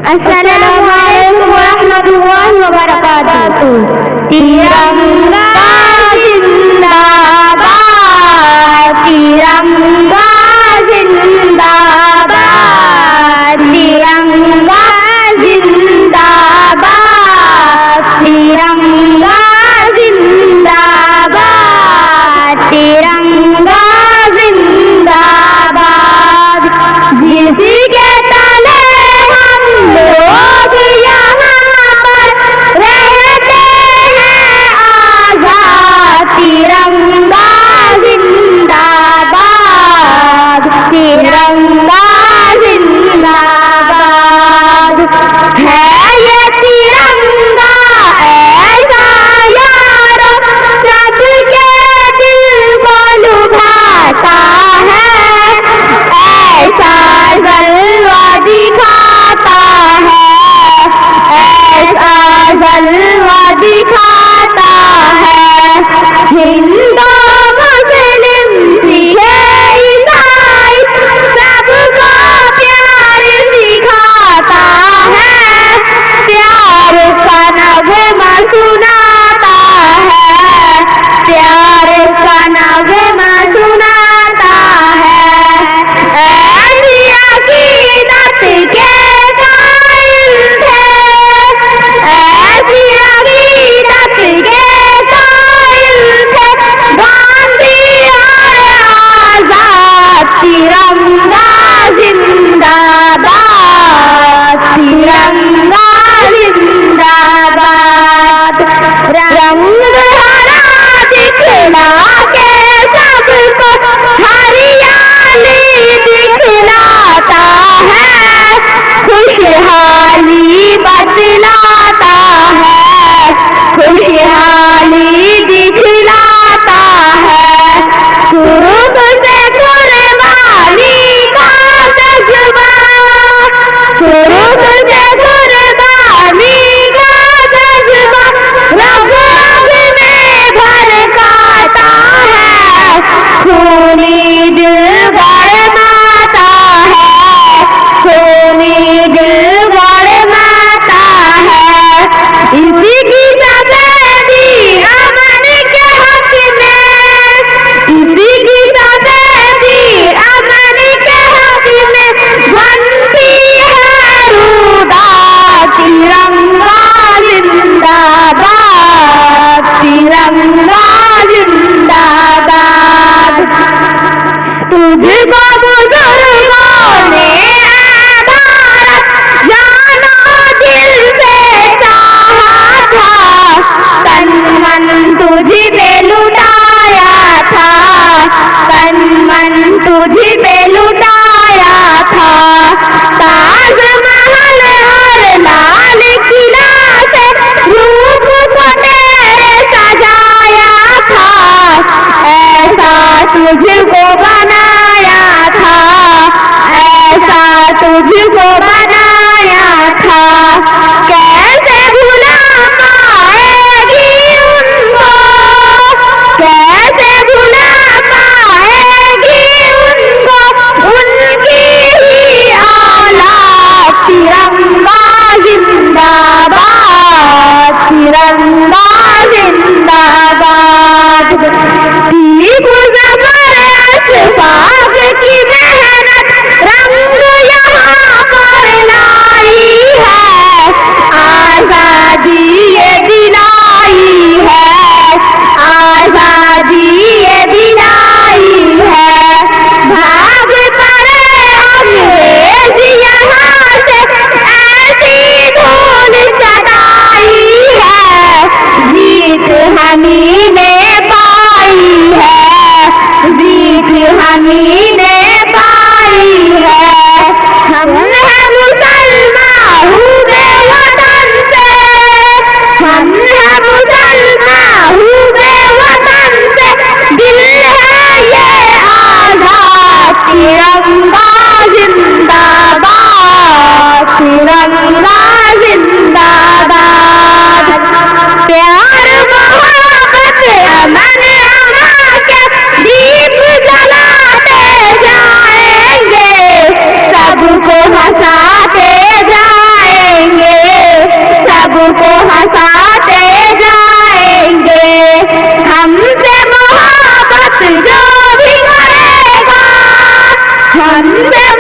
अस्सलामुअलैकुम वरहमतुल्लाहि वबरकातुहू। तिरंगा जिंदाबाद, तिरंगा जिंदाबाद, तिरंगा जिंदाबाद, तिरंगा जिंदाबाद, तिरंगा जिंदाबाद। जिसके तले हम लोग यहाँ पर रहते हैं आजाद, तिरंगा जिंदाबाद, तिरंगा जिंदाबाद। है ये तिरंगा ऐसा यारो सबके दिल को लुभाता है, ऐसा जलवा दिखाता है, ऐसा जलवा दिखाता है। हिंदू मुस्लिम सिख ईसाई सबको प्यार सिखाता है, प्यार का नगमा सुनाता है, प्यार का नगमा सुनाता है। ऐसी अकीदत के कायल थे, ऐसी अकीदत के कायल थे गांधी और आजाद। तिरंगा जिंदाबाद, तिरंगा जिंदाबाद। रंग हरा दिखला के सबको हरियाली दिखलाता है, खुशहाली बतलाता है, खुशहाली दिखलाता है। कुर्ब से कुर्बानी का जज्बा, कुर्ब से कुर्बानी का जज्बा रग रग में भड़काता है, खूनी दिल गरमाता है, खूनी दिल गरमाता है। इसी की सफेदी अमन के हक में, इसी की सफेदी अमन के हक में बनती है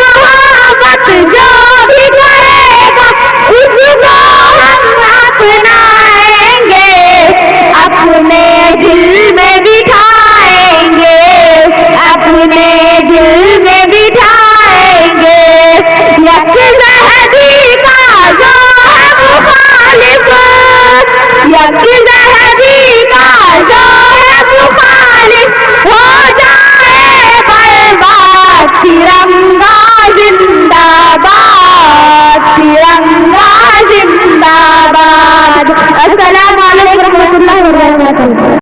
मोहब्बत जो भी करेगा उसको हम अपनाएंगे, अपने दिल में बिठाएंगे, अपने दिल में बिठाएंगे। यकज़हदी का जो है मुखालिफ, यकज़हदी का जो है मुखालिफ हो जाए बर्बाद। तिरंगा जिंदाबाद, तिरंगा जिंदाबाद। अस्सलामु अलैकुम रहमतुल्लाहि व बरकातुहू।